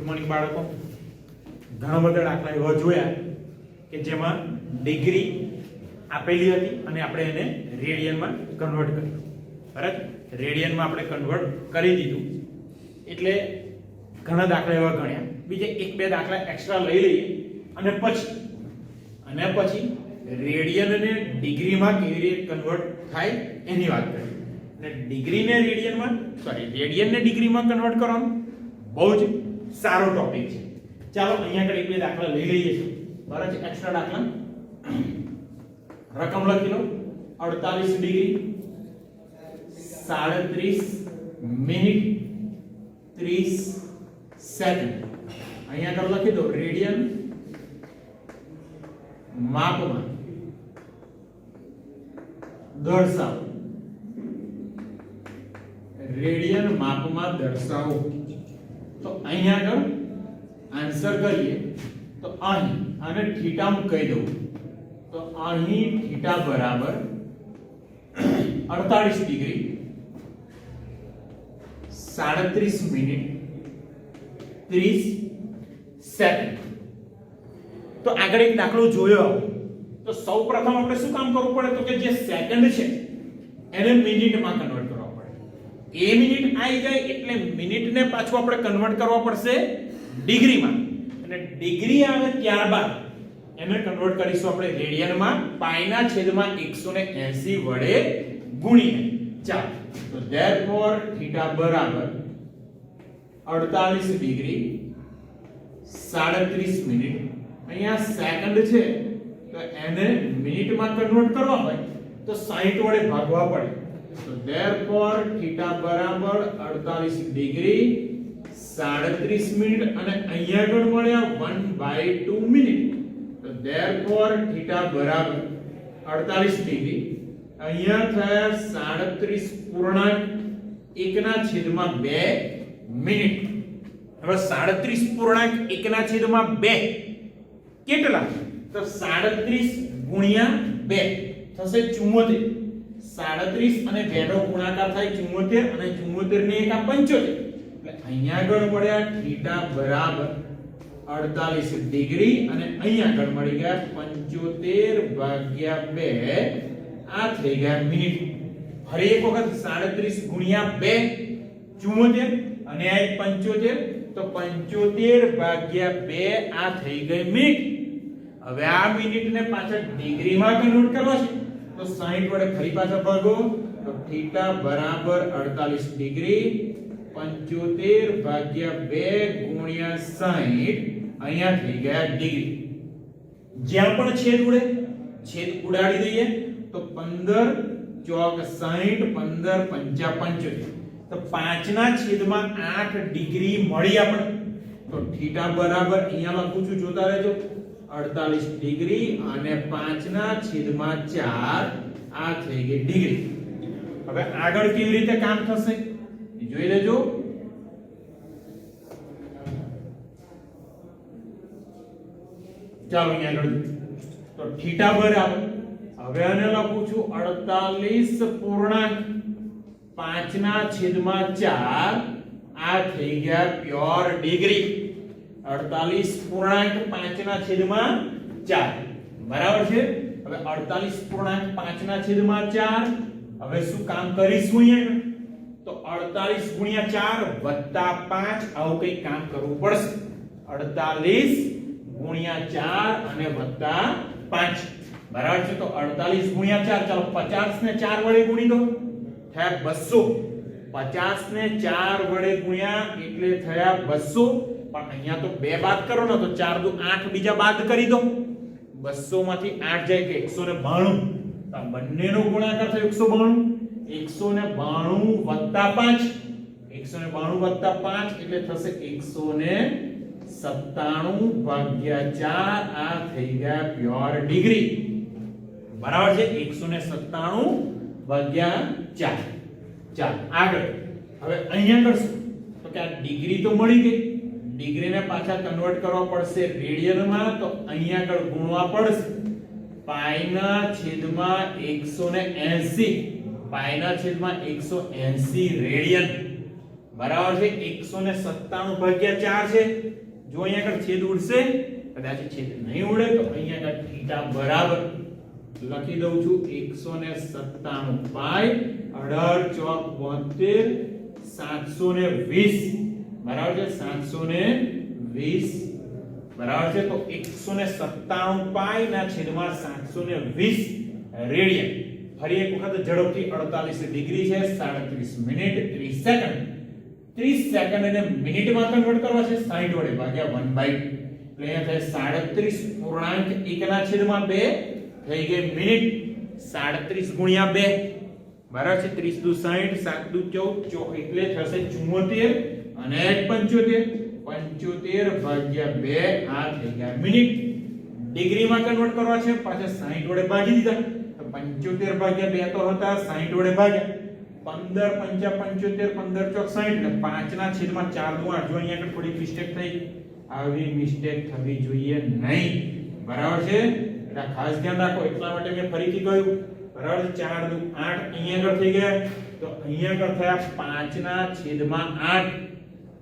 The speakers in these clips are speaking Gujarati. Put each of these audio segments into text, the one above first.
મોર્નિંગ બાળકો. ઘણા બધા દાખલા એવા જોયા કે જેમાં ડિગ્રી આપેલી હતી અને આપણે એને રેડિયનમાં કન્વર્ટ કર્યું. બરાબર, રેડિયનમાં આપણે કન્વર્ટ કરી દીધું એટલે ઘણા દાખલા એવા ગણ્યા. બીજે એક બે દાખલા એક્સ્ટ્રા લઈ લઈએ અને પછી રેડિયનને ડિગ્રીમાં કેવી રીતે કન્વર્ટ થાય એની વાત કરીએ. અને ડિગ્રીને રેડિયનને ડિગ્રીમાં કન્વર્ટ કરવાનું બહુ જ સારો ટોપિક છે. ચાલો અહીંયા આગળ એક બે દાખલા લઈ લઈએ છીએ. બરાબર છે, એક્સ્ટ્રા દાખલા. રકમ લખી લો 48 ડિગ્રી 37 મિનિટ 30 સેકન્ડ. અહીંયા આગળ લખી દો રેડિયન માપમાં દર્શાવો. રેડિયન માપમાં દર્શાવો. તો અહીંયા આગળ આન્સર કરીએ તો અહીં આને થીટા કહી દઉં તો અહીં થીટા બરાબર 48 ડિગ્રી 37 મિનિટ 30 સેકન્ડ. તો આગળ એક દાખલો જોયો તો સૌપ્રથમ આપણે શું કામ કરવું પડે તો કે જે સેકન્ડ છે એને મિનિટમાં કન્વર્ટ કરવા પડે. એ મિનિટ આવી જાય એટલે મિનિટને પાછું આપણે કન્વર્ટ કરવા પડશે ડિગ્રીમાં અને ડિગ્રી આવે ત્યારબાદ એને કન્વર્ટ કરીશું આપણે રેડિયનમાં પાઈના છેદમાં 180 વડે ગુણીને. ચાલો તો ધેરફોર થીટા બરાબર 48 ડિગ્રી 37 મિનિટ. અહીંયા સેકન્ડ છે તો એને મિનિટમાં કન્વર્ટ કરવા હોય તો 60 વડે ભાગવા પડે. તો ધેરફોર થીટા બરાબર 48 ડિગ્રી 37 મિનિટ અને અહીંયા આગળ મળ્યા 1/2 મિનિટ. તો ધેરફોર થીટા બરાબર 48 ડિગ્રી અહીંયા થયા 37.1/2 મિનિટ. હવે 37.1/2 કેટલા? તો 37 ગુણ્યા 2 થશે 74. 37 અને 2 નો ગુણાકાર થાય 74 અને 74 ને 1 75. એટલે અહીંયા આગળ મળ્યા થીટા બરાબર 48 ડિગ્રી અને અહીંયા આગળ મળી ગયા 75/2. આ થઈ ગયા મિનિટ. ફરી એક વખત 37 ગુણ્યા 2 74 અને આ 75 તો 75/2 આ થઈ ગઈ મિનિટ. હવે આ મિનિટને પાછળ ડિગ્રીમાં કન્વર્ટ કરવા છે તો 60 વડે ફરી પાછા ભાગો તો થીટા બરાબર 48 ડિગ્રી 75/2 ગુણ્યા 60 અહીંયા થઈ ગયા ડિગ્રી. જ્યાં પણ છેદ ઉડે છેદ ઉડાડી દઈએ તો 15 ચોક 60 15 પંચા 75 તો 5 ના છેદમાં 8 ડિગ્રી મળી આપણે. તો થીટા બરાબર અહીંયા લખું છું જોતા રહેજો 48 ડિગ્રી અને 5 ના છેદમાં 4 આ થઈ ગઈ ડિગ્રી. હવે આગળ કેવી રીતે કામ થશે જોઈ લેજો. ચાલો અહીંયા આગળ તો થીટા બરાબર હવે આને લખું છું 48.5 ના છેદમાં 4 આ થઈ ગયા પ્યોર ડિગ્રી. 48.5 ના છેદમાં 4 બરાબર છે. હવે 48.5 ના છેદમાં 4 હવે શું કામ કરીશું અહીંયા તો 48 ગુણ્યા 4 વત્તા 5 આવું કઈ કામ કરવું પડશે. 48 ગુણ્યા 4 અને વત્તા 5 બરાબર છે. તો 48 ગુણ્યા 4 ચાલો 50 ને 4 વડે ગુણી દો થયા 200. 50 ને 4 વડે ગુણ્યા એટલે થયા 200. પણ અહીંયા તો 2 બાદ કરો ને તો 4 દુ 8 બીજા બાદ કરી દો. 200 માંથી 8 જાય કે 192. તો બંનેનો ગુણાકાર થયો 192 વત્તા 5 192 વત્તા 5 એટલે થશે 197/4 આ થઈ ગયા પ્યોર ડિગ્રી. બરાબર છે 197/4. ચાલ આગળ હવે અહીંયા કરશું તો કે આ ડિગ્રી તો મળી ગઈ. ડિગ્રીને પાછા કન્વર્ટ કરવા પડશે રેડિયનમાં તો અહીંયા આગળ ગુણવા પડશે પાઈના છેદમાં 180 રેડિયન બરાબર છે 197 ભાગ્યા 4 છે જો અહીંયા આગળ છેદ ઉડશે કદાચ છેદ નહીં ઉડે તો અહીંયા આગળ થીટા બરાબર લખી દઉં છું 197 પાઈ 18 ચોક 72 720 બરાબર છે 720 બરાબર છે તો 197 પાઈ ના છેદમાં 720 રેડિયન ફરી એક વખત ઝડપથી 48 ડિગ્રી છે 37 મિનિટ 30 સેકન્ડ 30 સેકન્ડ અને મિનિટમાં કન્વર્ટ કરવા છે 60 વડે ભાગ્યા 1/2 એટલે અહીંયા થાય 37.1 ના છેદમાં 2 થઈ ગઈ મિનિટ 37 ગુણ્યા 2 બરાબર છે 30 દુ 60 7 દુ 14 એટલે થશે 74 અને 75 ભાગ્યા 2 આ થઈ ગયા મિનિટ ડિગ્રીમાં કન્વર્ટ કરવા છે પાછા 60 વડે ભાગી દીધા તો 75 ભાગ્યા 2 તો હતા 60 વડે ભાગ્યા 15 5 75 15 ચોક 60 એટલે 5 ના છેદમાં 4 દુ 8 જો અહીંયા આગળ થોડી મિસ્ટેક થઈ આવી મિસ્ટેક થવી જોઈએ નહીં બરાબર છે એટલે ખાસ ધ્યાન રાખો એટલા માટે મેં ફરીથી કહ્યું બરાબર 4 દુ 8 અહીંયા આગળ થઈ ગયા તો અહીંયા આગળ થયા 5 ના છેદમાં 8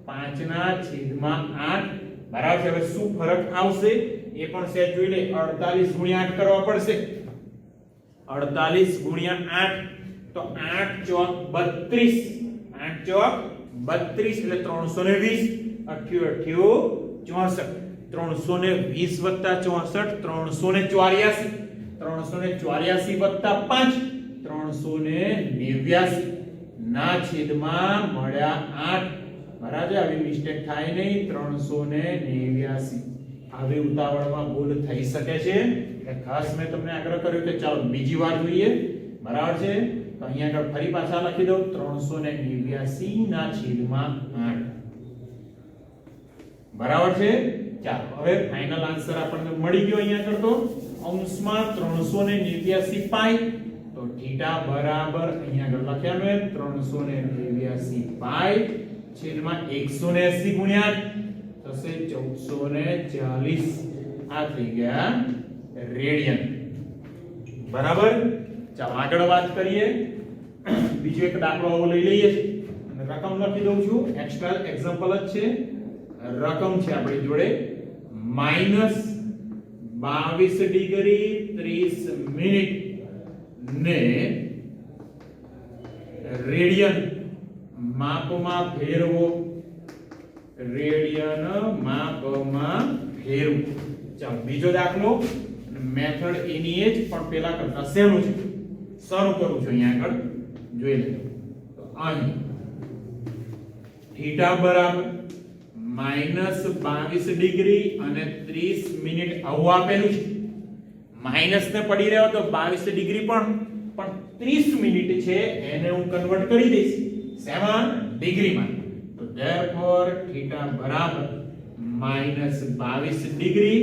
5 ના છેદમાં 8 બરાબર છે હવે શું ફરક આવશે એ પણ સેજ જોઈ લે 48 ગુણ્યા 8 કરવા પડશે 48 ગુણ્યા 8 તો 8 ચોક 32 8 ચોક 32 એટલે 320 88 64 320 વત્તા 64 384 વત્તા 5 389 ના છેદમાં મળ્યા 8 બરાબર આવી મિસ્ટેક થાય નહીં 389 આવી ઉતાવળમાં ભૂલ થઈ શકે છે એટલે ખાસ મેં તમને આગ્રહ કર્યો કે ચાલો બીજી વાર જોઈએ બરાબર છે તો અહીંયા આગળ ફરી પાછા લખી દઉં 389 ના છેદમાં 8 બરાબર છે ચાલો હવે ફાઇનલ આન્સર આપણને મળી ગયો અહીંયા આગળ તો અંશમાં 389 પાઈ તો થીટા બરાબર અહીંયા આગળ લખ્યા મેં 389 પાઈ છેદમાં 180 ગુણ્યા થશે 1440 આ થઈ ગયા રેડિયન બરાબર ચાલો આગળ વાત કરીએ બીજો એક દાખલો આવો લઈ લઈએ અને રકમ લખી દઉં છું એક્સ્ટ્રા એક્ઝામ્પલ જ છે રકમ છે આપણી જોડે -22 ડિગ્રી 30 મિનિટ ને રેડિયન માપમાં ફેરવો રેડિયન માપમાં ફેરવો ચાલો બીજો દાખલો મેથડ એની જ પણ પેલા કરતા સહેલું છે શરૂ કરું છું અહીંયા આગળ જોઈ લેજો તો અહીં થીટા બરાબર -22 ડિગ્રી અને 30 મિનિટ આવું આપેલું છે માઈનસ ને પડી રહ્યો તો 22 ડિગ્રી પણ 30 મિનિટ છે એને હું કન્વર્ટ કરી દઈશ 7 ડિગ્રીમાં તો therefore થીટા બરાબર -22 ડિગ્રી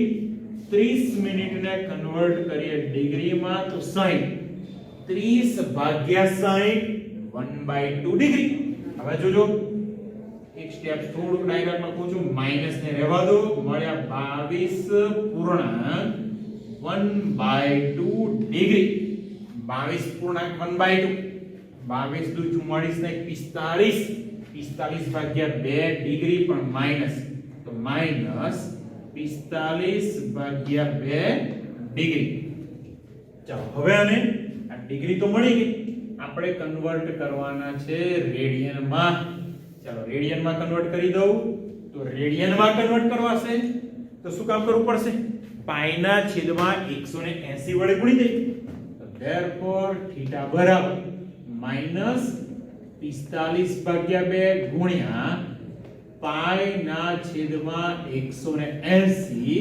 30 મિનિટને કન્વર્ટ કરીએ ડિગ્રીમાં તો 60 30 ભાગ્યા 60 1/2 ડિગ્રી હવે જોજો એક સ્ટેપ થોડું ડાયગ્રામ માં પૂછું માઈનસ ને રહેવા દો મળ્યા 22 પૂર્ણાંક 1/2 ડિગ્રી 22 પૂર્ણાંક 1/2 22 દુ 44 ને 45 45 ભાગ્યા 2 ડિગ્રી પણ માઈનસ તો માઈનસ 45 ભાગ્યા 2 ડિગ્રી ચાલો હવે આને આ ડિગ્રી તો મળી ગઈ આપણે કન્વર્ટ કરવાના છે રેડિયનમાં ચાલો રેડિયનમાં કન્વર્ટ કરી દઉં તો રેડિયનમાં કન્વર્ટ કરવાશે તો શું કામ કરવું પડશે પાઈ ના છેદમાં 180 વડે ગુણી દઈએ તો therefore થીટા બરાબર -45 ભાગ્યા 2 ગુણ્યા પાઈ ના છેદમાં 180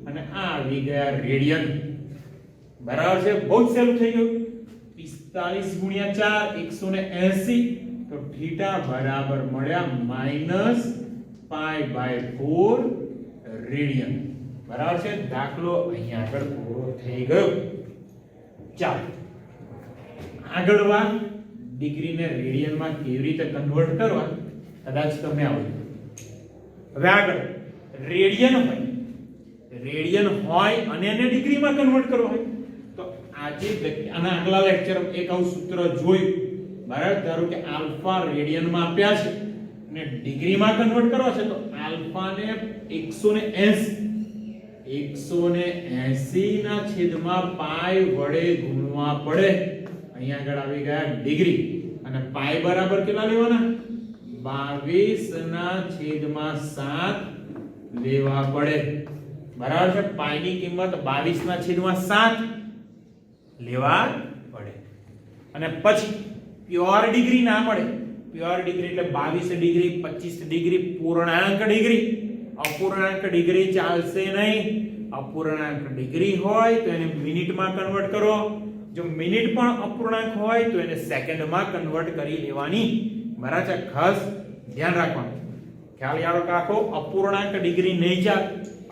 અને આ આવી ગયા રેડિયન બરાબર છે બહુ જ સહેલું થઈ ગયું 45 ગુણ્યા 4 180 તો થીટા બરાબર મળ્યા -π/4 રેડિયન બરાબર છે દાખલો અહીંયા આગળ પૂરો થઈ ગયો ચાલો આગળ વાત ડિગ્રીને રેડિયનમાં કેવી રીતે કન્વર્ટ કરવા કદાચ તમને આવડે હવે આગળ રેડિયન હોય અને એને ડિગ્રીમાં કન્વર્ટ કરવો હોય તો આજે આના આગલા લેક્ચર એક આવું સૂત્ર જોયું બરાબર ધારો કે આલ્ફા રેડિયનમાં આપ્યા છે અને ડિગ્રીમાં કન્વર્ટ કરવા છે તો આલ્ફાને 180 ના છેદમાં પાઈ વડે ગુણવા પડે. અહીંયા આગળ આવી ગયા ડિગ્રી અને પાઈ બરાબર કેટલા લેવાના 22 ના છેદમાં 7 લેવા પડે. બરાબર છે. પાઈ ની કિંમત 22 ના છેદમાં 7 લેવા પડે. અને પછી પ્યોર ડિગ્રી ના મળે. પ્યોર ડિગ્રી એટલે 22 ડિગ્રી 25 ડિગ્રી પૂર્ણાંક ડિગ્રી. અપૂર્ણાંક ડિગ્રી ચાલશે નહીં. અપૂર્ણાંક ડિગ્રી હોય તો એને મિનિટમાં કન્વર્ટ કરો. જો મિનિટ પણ અપૂર્ણાંક હોય તો એને સેકન્ડમાં કન્વર્ટ કરી લેવાની. બરાબર છે. ખાસ ધ્યાન રાખવાનું. ખ્યાલ યાદ રાખો. અપૂર્ણાંક ડિગ્રી નહીં ચાલે.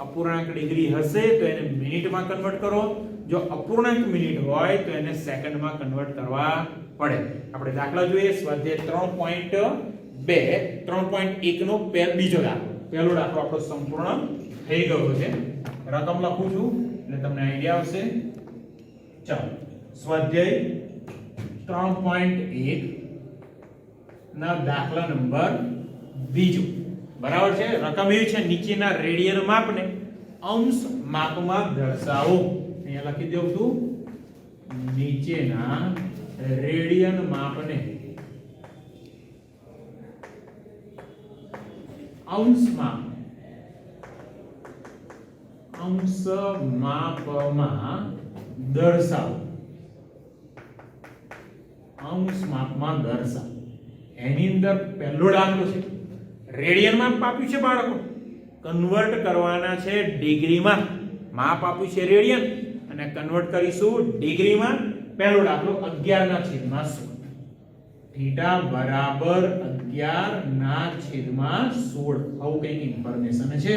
અપૂર્ણાંક ડિગ્રી હશે તો એને મિનિટમાં કન્વર્ટ કરો. જો અપૂર્ણાંક મિનિટ હોય તો એને સેકન્ડમાં કન્વર્ટ કરવા પડે. આપણે દાખલા જોઈએ. સ્વાધ્યાય 3.2 3.1 નો બીજો દાખલો. પહેલો દાખલો આપણો સંપૂર્ણ થઈ ગયો છે. રકમ લખું છું એટલે તમને આઈડિયા આવશે. ચાલો સ્વાધ્યાય 3.1 ના દાખલા નંબર બીજો. બરાબર છે. રકમ એવી છે નીચેના રેડિયન માપને અંશ માપમાં દર્શાવો. અહીંયા લખી દઉં છું નીચેના રેડિયન માપને અંશ માપમાં દર્શાવો. અંશ માપમાં દર્શાવો. એની અંદર પહેલો દાખલો છે. રેડિયન માપ આપ્યું છે બાળકો. કન્વર્ટ કરવાના છે ડિગ્રીમાં. માપ આપ્યું છે રેડિયન અને કન્વર્ટ કરીશું ડિગ્રીમાં. પહેલો દાખલો 11/16. થીટા બરાબર 11/16. આવું કંઈક ઇન્ફોર્મેશન છે.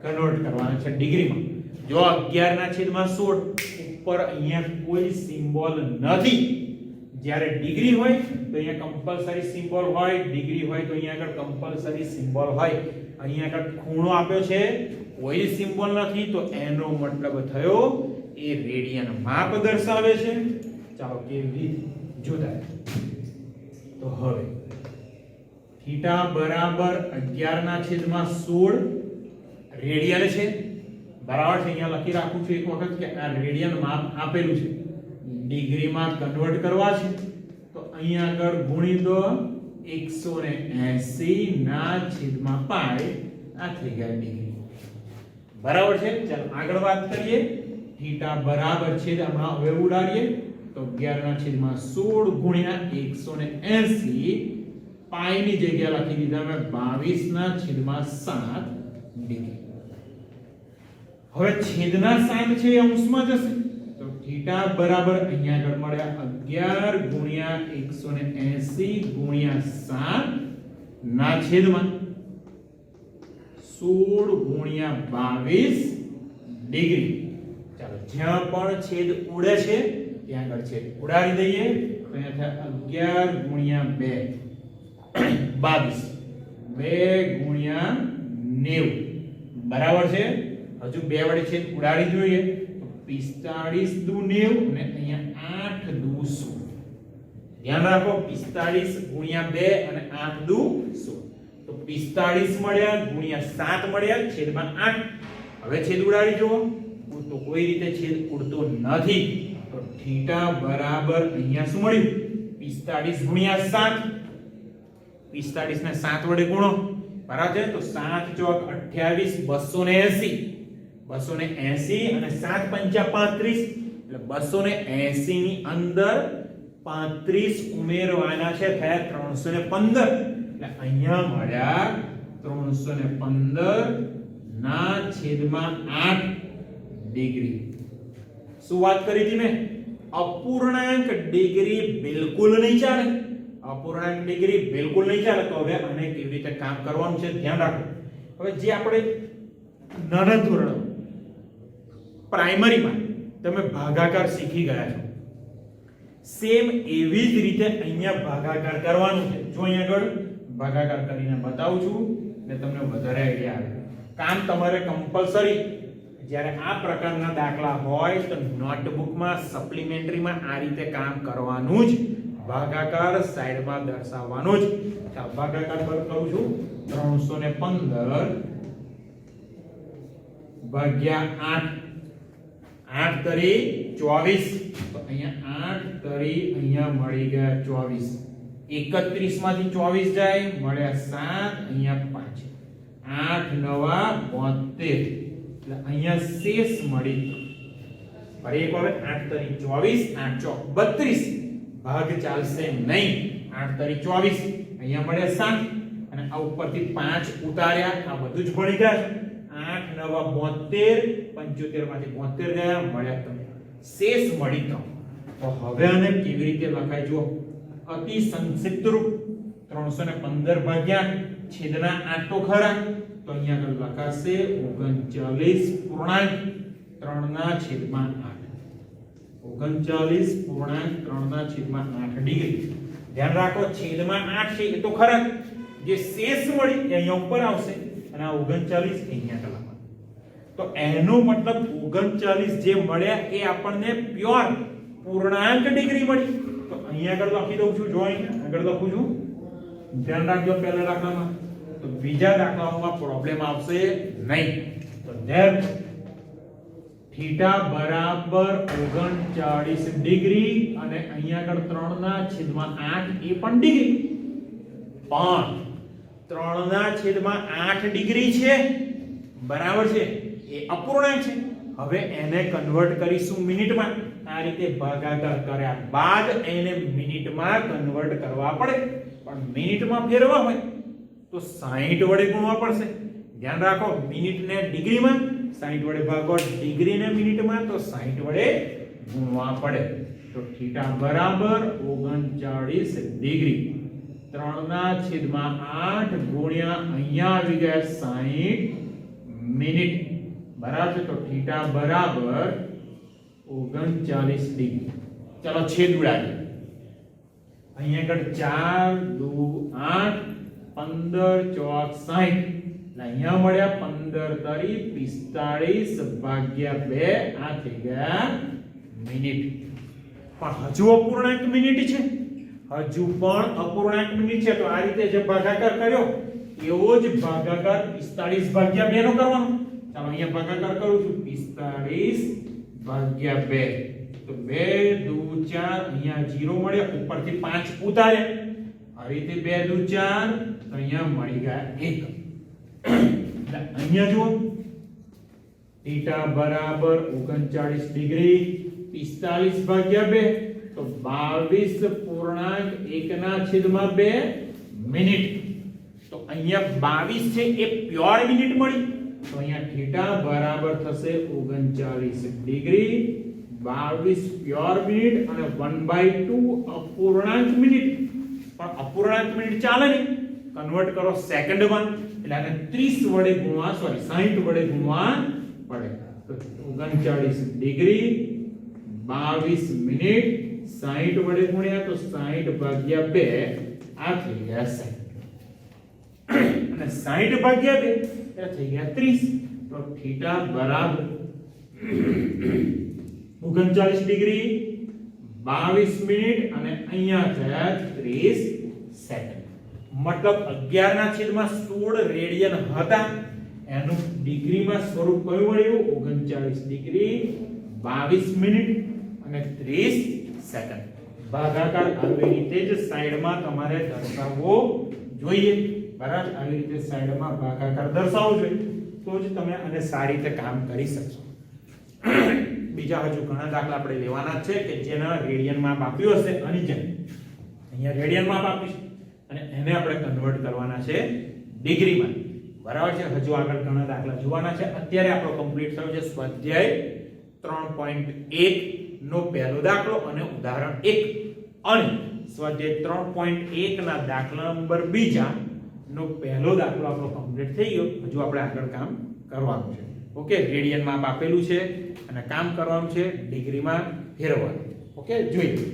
કન્વર્ટ કરવાના છે ડિગ્રીમાં. જો 11/16 ઉપર અહીંયા કોઈ સિમ્બોલ નથી. જ્યારે ડિગ્રી હોય તો અહીંયા કમ્પલસરી સિમ્બોલ હોય. ડિગ્રી હોય તો અહીંયા આગળ કમ્પલસરી સિમ્બોલ હોય. અહીંયા આગળ ખૂણો આપ્યો છે, કોઈ સિમ્બોલ નથી, તો એનો મતલબ થયો એ રેડિયન માપ દર્શાવે છે. ચાલો કેવી જોતા. તો હવે થીટા બરાબર 11/16 રેડિયન છે. બરાબર છે. અહીંયા લખી રાખું છું એક વખત કે આ રેડિયન માપ આપેલું છે. ડિગ્રીમાં કન્વર્ટ કરવા છે તો અહીંયા આગળ ગુણી દો 180/પાઈ. આ થઈ ગયા ડિગ્રી. બરાબર છે. ચાલો આગળ વાત કરીએ. થીટા બરાબર છે હમણાં હવે ઉડાડીએ તો 11/16 ગુણ્યા 180 પાઈ ની જગ્યા લખી દીધા મેં 22/7 ડિગ્રી. હવે છેદના 7 છે એ અંશમાં જશે તો થીટા બરાબર અહીંયા આગળ મળ્યા 11 ગુણ્યા 180 ગુણ્યા 7 ના છેદમાં 16 ગુણ્યા 22 ડિગ્રી. ચાલો જ્યાં પણ છેદ ઉડે છે ત્યાં આગળ છેદ ઉડાડી દઈએ તો અહીંયા થાય 11 ગુણ્યા 2 22 2 ગુણ્યા 90. બરાબર છે. હજુ બે વડે છેદ ઉડાડી જોઈએ તો 45 દુ 90 અને અહીંયા 8 દુ 16. ધ્યાન રાખો 45 ગુણ્યા 2 અને 8 દુ 16 તો 45 મળ્યા ગુણ્યા 7 મળ્યા છેદમાં 8. હવે છેદ ઉડાડી જુઓ તો કોઈ રીતે છેદ ઉડતો નથી. તો થીટા બરાબર અહીંયા શું મળ્યું 45 ગુણ્યા 7. 45 ને 7 વડે ગુણો. બરાબર છે. તો 7 ચોક 28 280 અને 7 પંચા 35 એટલે 280 ની અંદર 35 ઉમેરવાના છે થયા 315. એટલે અહીંયા મળ્યા 315 ના છેદમાં 8 ડિગ્રી. શું વાત કરી હતી મેં? અપૂર્ણાંક ડિગ્રી બિલકુલ નહીં ચાલે. અપૂર્ણાંક ડિગ્રી બિલકુલ નહીં ચાલે. તો હવે આને કેવી રીતે કામ કરવાનું છે ધ્યાન રાખો. હવે જે આપણે નાના ધોરણ પ્રાઇમરીમાં તમે ભાગાકાર શીખી ગયા છો સેમ એવી જ રીતે અહીંયા ભાગાકાર કરવાનું છે. જો અહીંયા આગળ ભાગાકાર કરીને બતાવું છું એટલે તમને વધારે આઈડિયા આવે. કામ તમારે કમ્પલસરી જ્યારે આ પ્રકારના દાખલા હોય તો નોટબુકમાં સપ્લિમેન્ટરીમાં આ રીતે કામ કરવાનું જ ભાગાકાર સાઈડમાં દર્શાવવાનો છે. ચાલો ભાગાકાર કરું છું. 315 ભાગ્યા 8. 8 તરી 24. તો અહીંયા 8 તરી અહીંયા મળી ગયા 24. 31 માંથી 24 જાય મળ્યા 7. અહીંયા 5. 8 નવા 72. એટલે અહીંયા શેષ મળી. ફરી એક હવે 8 તરી 24. 8 ચોક 32. ભાગ ચાલશે નહીં. 8 તરી 24. અહીંયા મળે 7 અને આ ઉપરથી 5 ઉતાર્યા. આ બધું જ ભણી ગયા છે. 8 નવા 72. 75 માંથી 72 ગયા મળ્યા 3. શેષ મળી 3. તો હવે આને કેવી રીતે લખાય જુઓ. અતિ સંક્ષિપ્ત રૂપ 315 ભાગ્યા છેદના 8 તો ખરા. તો અહીંયા આગળ લખાશે 39.3 ના છેદમાં 8. 39.3/8 ડિગ્રી. ધ્યાન રાખો છેદમાં 8 છે એ તો ખરા. જે શેષ મળી એ અહીંયા ઉપર આવશે અને આ 39 અહીંયા કલામાં. તો એનો મતલબ 39 જે મળ્યા એ આપણને પ્યોર પૂર્ણાંક ડિગ્રી મળી. તો અહીંયા આગળ લખી દઉં છું. જો અહીંયા આગળ લખું છું. ધ્યાન રાખજો પહેલા દાખલામાં. તો બીજા દાખલાઓમાં પ્રોબ્લેમ આવશે નહીં. તો ધેર થીટા બરાબર 39 ડિગ્રી અને અહીંયા આગળ 3/8 એ પણ ડિગ્રી. પણ 3/8 ડિગ્રી છે બરાબર છે એ અપૂર્ણાંક છે. હવે એને કન્વર્ટ કરીશું મિનિટમાં. આ રીતે ભાગાકાર કર્યા બાદ એને મિનિટમાં કન્વર્ટ કરવા પડે. પણ મિનિટમાં ફેરવા હોય તો 60 વડે ગુણવા પડશે. ધ્યાન રાખો મિનિટને ડિગ્રીમાં 60 વડે ભાગો ડિગ્રીને મિનિટમાં તો 60 વડે ગુણવા પડે. તો થીટા બરાબર 39 ડિગ્રી 3/8 ગુણ્યા અહીંયા આવી ગયા 60 મિનિટ બરાબર છે. તો થીટા બરાબર 39 ડિગ્રી. ચલો છેદ ઉડાડીએ. અહીંયા આગળ 4 2 8 15 ચોક 60. અહીંયા મળ્યા 15 તરી 45 ભાગ્યા 2. આ થઈ ગયા મિનિટ. પણ હજુ અપૂર્ણાંક મિનિટ છે. હજુ પણ અપૂર્ણાંક મિનિટ છે. તો આ રીતે જે ભાગાકાર કર્યો એવો જ ભાગાકાર 45 ભાગ્યા 2 નો કરવાનો. ચાલો અહીંયા ભાગાકાર કરું છું. 45 ભાગ્યા 2. તો 2 2 4 અહીંયા 0 મળ્યા. ઉપરથી 5 ઉતાર્યા. આ રીતે 2 2 4 તો અહીંયા મળી ગયા 1. અહીંયા જુઓ થીટા બરાબર 39 ડિગ્રી 45 ભાગ્યા 2 તો 22.1/2 મિનિટ. તો અહીંયા 22 છે એ પ્યોર મિનિટ મળી. તો અહીંયા થીટા બરાબર થશે 39 ડિગ્રી 22 પ્યોર મિનિટ અને 1/2 અપૂર્ણાંક મિનિટ. પણ અપૂર્ણાંક મિનિટ ચાલે નહીં. કન્વર્ટ કરો સેકન્ડમાં એટલે આને 30 વડે ગુણવા 60 વડે ગુણવા પડે. તો 39 ડિગ્રી 22 મિનિટ 60 વડે ગુણ્યા તો 60 ભાગ્યા 2 આ થઈ ગયા 60 અને 60 ભાગ્યા 2 એટલે થઈ ગયા 30. તો થીટા બરાબર 39 ડિગ્રી 22 મિનિટ અને અહીંયા થયા 30 સેકન્ડ. મતલબ 11/16 રેડિયન હતા. એનું ડિગ્રીમાં સ્વરૂપ કયું મળ્યું? 39 ડિગ્રી 22 મિનિટ અને 30 સેકન્ડ. ભાગાકાર આવી રીતે જ સાઈડમાં તમારે દર્શાવવો જોઈએ. બરાબર આવી રીતે સાઈડમાં ભાગાકાર દર્શાવવો જોઈએ તો જ તમે આને સારી રીતે કામ કરી શકશો. બીજા હજુ ઘણા દાખલા આપણે લેવાના છે કે જેના રેડિયન માપ આપ્યું હશે આની જેમ અહીંયા રેડિયન માપ આપીશું અને એને આપણે કન્વર્ટ કરવાના છે ડિગ્રીમાં. બરાબર છે. હજુ આગળ ઘણા દાખલા જોવાના છે. અત્યારે આપણો કમ્પ્લીટ થયો છે સ્વાધ્યાય 3.1 નો પહેલો દાખલો અને ઉદાહરણ 1 અને સ્વાધ્યાય 3.1 ના દાખલા નંબર 2 નો પહેલો દાખલો આપણો કમ્પ્લીટ થઈ ગયો. હજુ આપણે આગળ કામ કરવાનું છે. ઓકે રેડિયન માપ આપેલું છે અને કામ કરવાનું છે ડિગ્રીમાં ફેરવવાનું. ઓકે જોઈએ.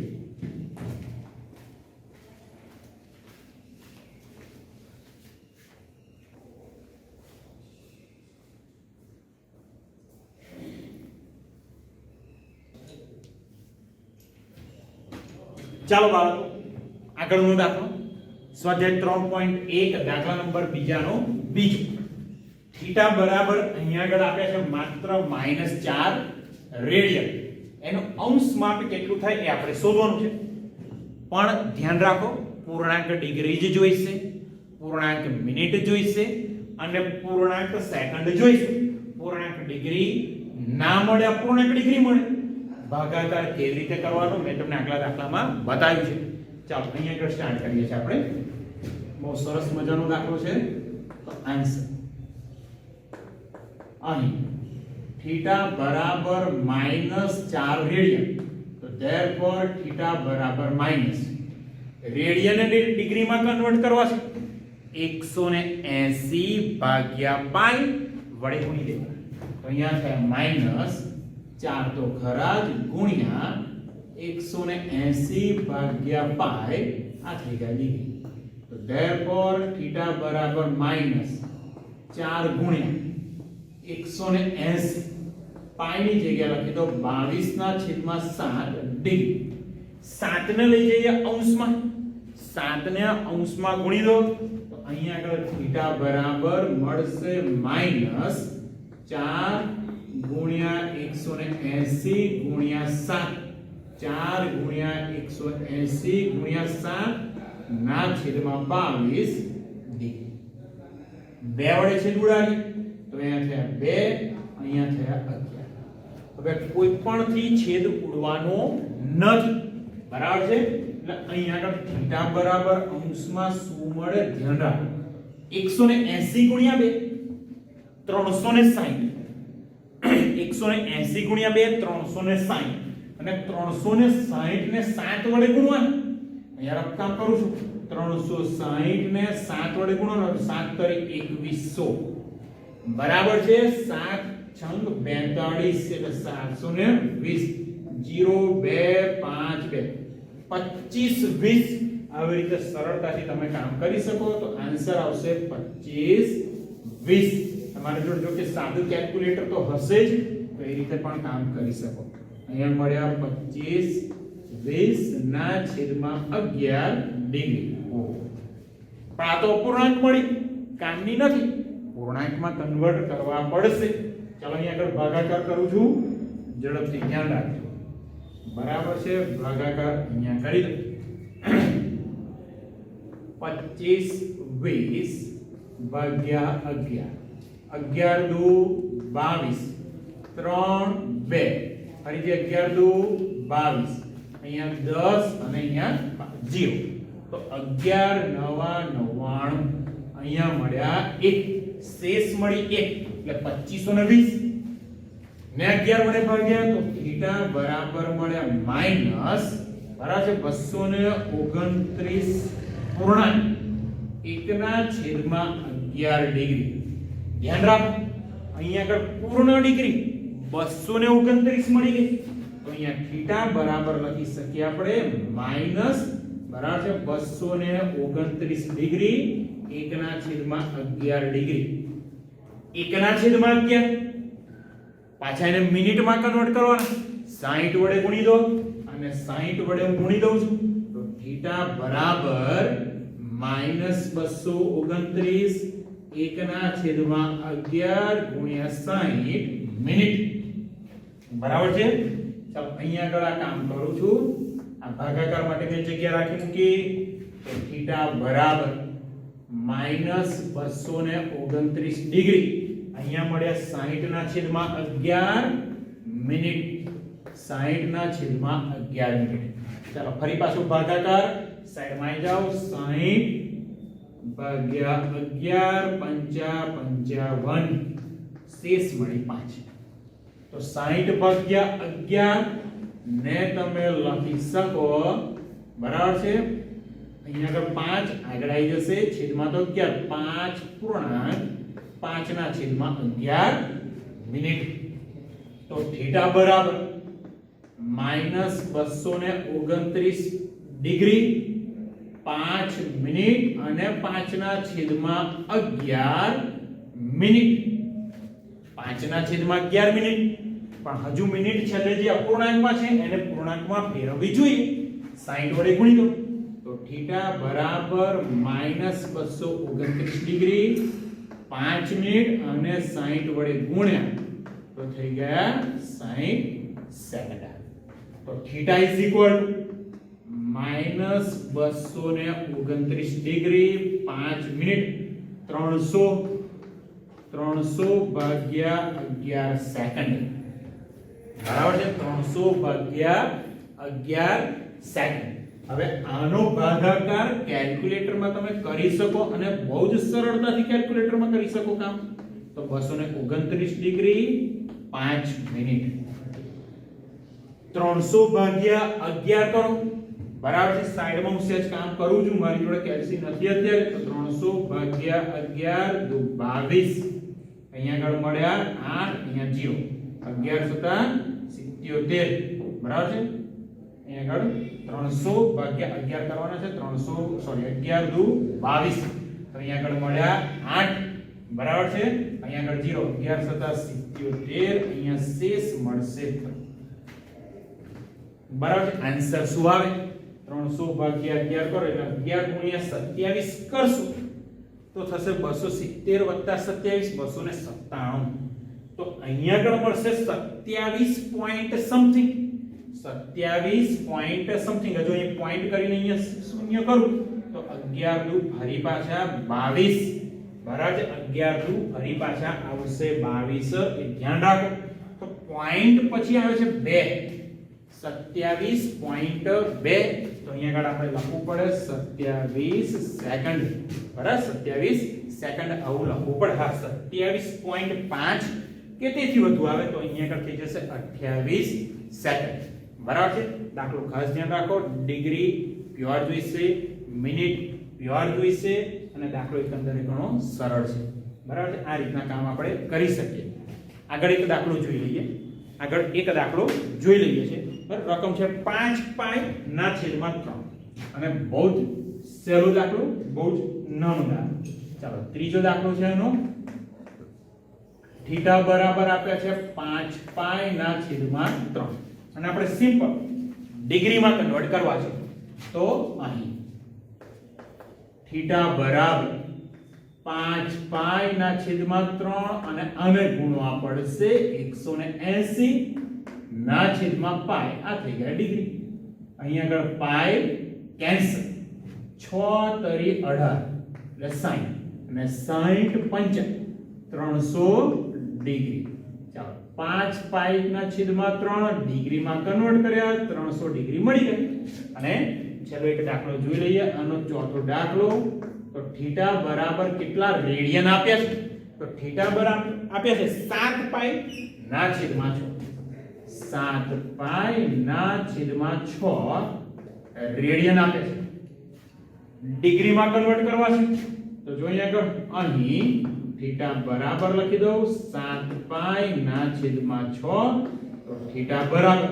ચાલો બાળકો આગળનો દાખલો સ્વાધ્યાય 3.1 દાખલા નંબર બીજાનો બીજો થીટા બરાબર અહીંયા આગળ આપે છે માત્ર -4 રેડિયન એનું અંશ માપ કેટલું થાય એ આપણે શોધવાનું છે પણ ધ્યાન રાખો પૂર્ણાંક ડિગ્રી જ જોઈશે પૂર્ણાંક મિનિટ જોઈશે અને પૂર્ણાંક સેકન્ડ જોઈશે પૂર્ણાંક ડિગ્રી ના મળે અપૂર્ણાંક ડિગ્રી મળે ભાગાકાર કેવી રીતે કરવાનો મેં તમને આગલા દાખલામાં બતાવ્યું છે ચાલો અહીંયા આગળ સ્ટાર્ટ કરીએ છીએ આપણે બહુ સરસ મજાનો દાખલો છે તો આન્સર અહીં થીટા બરાબર -4 રેડિયન તો ધેરફોર થીટા બરાબર માઈનસ રેડિયન ને ડિગ્રીમાં કન્વર્ટ કરવા છે 180 ભાગ્યા પાઈ વડે ગુણી દેવા તો અહીંયા થાય -4 તો ખરા જ ગુણ્યા 180 ભાગ્યા પાઈ આ થઈ ગયા ડિગ્રી તો ધેરફોર થીટા બરાબર -4 ગુણ્યા 180 પાઈ ની જગ્યા લખી દો 22/7 ડિગ્રી 7 ને લઈ જઈએ અંશમાં 7 ને અંશમાં ગુણી દો તો અહીંયા આગળ થીટા બરાબર મળશે -4 ગુણ્યા 180 ગુણ્યા 7 4 ગુણ્યા 180 ગુણ્યા 7 ના છેદમાં 22 ડિગ્રી 2 વડે છેદ ઉડાડી તો અહીંયા થયા 2 અહીંયા થયા 11 હવે કોઈ પણ થી છેદ ઉડવાનો નથી બરાબર છે એટલે અહીંયા આગળ થીટા બરાબર અંશમાં શું મળે ધ્યાન રાખો 180 ગુણ્યા 2 360 180 ગુણ્યા 2 360 અને 360 ને 7 વડે ગુણવાનું અહીંયા રકમ કરું છું 360 ને 7 વડે ગુણવાનું 7 તરી 2100 બરાબર છે 7 છંગ 42 એટલે 720 0 2 5 2 25 20 આવી રીતે સરળતાથી તમે કામ કરી શકો તો આન્સર આવશે 25 20 તમારે જો કે સાદું કેલ્ક્યુલેટર તો હશે જ તો એ રીતે પણ કામ કરી શકો અહીંયા મળ્યા 25 20 ના છેદમાં 11 ડિગ્રી પણ આ તો અપૂર્ણાંક મળી કામની નથી પૂર્ણાંકમાં કન્વર્ટ કરવા પડશે ચાલો અહીં આગળ ભાગાકાર કરું છું ઝડપથી ધ્યાન રાખજો બરાબર છે ભાગાકાર અહીંયા કરી દો 25 20 ભાગ્યા 11 11 દુ 22 3 2 ફરીથી 11 દુ 22 અહીંયા 10 અને અહીંયા 0 તો 11 નવા 99 અહીંયા મળ્યા 1 શેષ મળી 1 એટલે 2520 ને 11 વડે ભાગ્યા તો થીટા બરાબર મળ્યા માઈનસ બરાબર છે 229 પૂર્ણાંક 1 ના છેદમાં 11 ડિગ્રી ધ્યાન રાખો અહીંયા આગળ પૂર્ણ ડિગ્રી 229 મળી ગઈ તો અહીંયા થીટા બરાબર લખી શકીએ આપણે માઈનસ બરાબર છે 229 ડિગ્રી 1 ના છેદમાં 11 ડિગ્રી 1 ના છેદમાં 11 પાછા એને મિનિટમાં કન્વર્ટ કરવાના 60 વડે ગુણી દો અને 60 વડે હું ગુણી દઉં છું તો થીટા બરાબર -229 1 ના છેદમાં 11 ગુણ્યા 60 મિનિટ બરાબર છે ચાલો અહીંયા આગળ આ કામ કરું છું આ ભાગાકાર માટે મેં જગ્યા રાખી મૂકી તો થીટા બરાબર -229 ડિગ્રી અહીંયા મળ્યા 60 ના છેદમાં 11 મિનિટ 60 ના છેદમાં 11 મિનિટ ચાલો ફરી પાછું ભાગાકાર સાઈડમાં આવી જાઓ 60 ભાગ્યા 11 પંચા 55 શેષ મળી 5 તો 60 ભાગ્યા 11 ને તમે લખી શકો બરાબર છે અહીંયા આગળ 5 આગળ આવી જશે છેદમાં તો 11 5 પૂર્ણાંક 5 ના છેદમાં 11 મિનિટ તો થીટા બરાબર -229 ડિગ્રી 5 મિનિટ અને 5 ના છેદમાં 11 મિનિટ 5 ના છેદમાં 11 મિનિટ પણ હજુ મિનિટ છેલ્લે જે અપૂર્ણાંકમાં છે એને પૂર્ણાંકમાં ફેરવવી જોઈએ 60 વડે ગુણી દો તો થીટા બરાબર -229 ડિગ્રી 5 મિનિટ અને 60 વડે ગુણ્યા તો થઈ ગયા 60 સેકન્ડ. તો theta is equal -229 degree 5 minute 300 ભાગ્યા 11 સેકન્ડ. બરાબર છે, 300 ભાગ્યા 11 સેકન્ડ. હવે આનો ભાગાકાર કેલ્ક્યુલેટરમાં તમે કરી શકો અને બહુ જ સરળતાથી કેલ્ક્યુલેટરમાં કરી શકો કામ. તો 229 ડિગ્રી 5 મિનિટ 300 ભાગ્યા 11 કરો. બરાબર છે, સાઈડમાં હું સેજ કામ કરું છું, મારી જોડે કેલ્સી નથી અત્યારે. તો 300 ભાગ્યા 11 દુ 22. અહીંયા આગળ મળ્યા 8, અહીંયા 0. 11 સતા 77. બરાબર છે, અહીંયા આગળ 300 ભાગ્યા 11 કરવાના છે. 11 દુ 22. તો અહીંયા આગળ મળ્યા 8. બરાબર છે, અહીંયા આગળ 0. 11 સતા 77. અહીંયા શેષ મળશે. બરાબર છે, આન્સર શું આવે? 300 ભાગ્યા 11 કરો એટલે 11 ગુણ્યા 27 કરશું તો થશે 270 વત્તા 27 297. તો અહીંયા આગળ મળશે 27 પોઈન્ટ સમથિંગ. 27 point something. જો અહીં પોઈન્ટ કરીને અહીંયા શૂન્ય કરું તો 11 દુ ફરી પાછા 22. બરાબર છે, 11 દુ ફરી પાછા આવશે 22. એ ધ્યાન રાખો. તો પોઈન્ટ પછી આવે છે 2. 27.2. તો અહીંયા આગળ આપણે લખવું પડે 27 સેકન્ડ. બરાબર, 27 સેકન્ડ આવું લખવું પડે. હા, 27.5 કે તેથી વધુ આવે તો અહીંયા આગળ થઈ જશે 28 સેકન્ડ. બરાબર છે, દાખલો ખાસ ધ્યાન રાખો. ડિગ્રી પ્યોર જોઈશે, મિનિટ પ્યોર જોઈશે અને દાખલો એકંદરે ઘણો સરળ છે. બરાબર છે, આ રીતના કામ આપણે કરી શકીએ. આગળ એક દાખલો જોઈ લઈએ. છે. રકમ છે 5 પાઈ ના છેદમાં 3 અને બહુ જ સહેલો દાખલો, બહુ જ નાનો દાખલો. ચાલો ત્રીજો દાખલો છે એનો. થીટા બરાબર આપ્યા છે 5 પાઈ ના છેદમાં 3 અને આપણે સિમ્પલ ડિગ્રીમાં કન્વર્ટ કરવા છે. તો અહીં થીટા બરાબર 5 પાઈ ના છેદમાં 3 અને આને ગુણવા પડશે 180 ના છેદમાં પાઈ. આ થઈ ગયા ડિગ્રી. અહીંયા આગળ પાઈ કેન્સલ. 6 તરી 18 એટલે 60 અને 60 પંચા 300 ડિગ્રી. ચાલો 5 પાઈ ના છેદમાં 3 ડિગ્રીમાં કન્વર્ટ કર્યા 300 ડિગ્રી મળી ગઈ. અને ચલો એક દાખલો જોઈ લઈએ. આનો ચોથો દાખલો. તો થીટા બરાબર કેટલા રેડિયન આપ્યા છે? તો થીટા બરાબર આપ્યા છે 7 પાઈ ના છેદમાં 6. 7 પાઈ ના છેદમાં 6 રેડિયન આપે છે. ડિગ્રીમાં કન્વર્ટ કરવા છે તો જોઈએ આગળ અહીં થીટા બરાબર લખી દઉં 7 પાઈ ના છેદમાં 6. તો થીટા બરાબર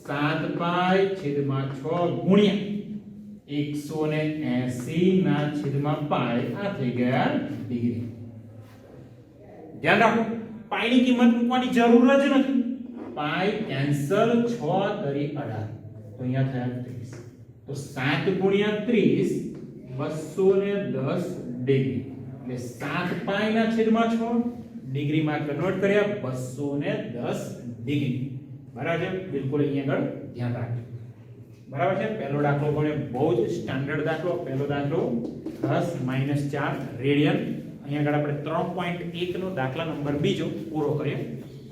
7 પાઈ છેદમાં 6 ગુણ્યા 180 ના છેદમાં પાઈ. આ થઈ ગયા ડિગ્રી. ધ્યાન રાખો, પાઈ ની કિંમત મૂકવાની જરૂર જ નથી. પાઈ કેન્સલ. 6 તરી 18 તો અહીંયા થયા 30. તો 7 ગુણ્યા 30 210 ડિગ્રી. એટલે 7 પાઈ ના છેદમાં 6 ડિગ્રીમાં કન્વર્ટ કર્યા 210 ડિગ્રી. બરાબર છે, બિલકુલ અહીંયા આગળ ધ્યાન રાખજો. બરાબર છે, પહેલો દાખલો પણ બહુ જ સ્ટાન્ડર્ડ દાખલો. પહેલો દાખલો 10-4 રેડિયન. અહીંયા આગળ આપણે 3.1 નો દાખલા નંબર બીજો પૂરો કર્યો.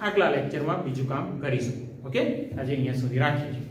આગલા લેક્ચરમાં બીજું કામ કરીશું. ઓકે, આજે અહીંયા સુધી રાખીએ છીએ.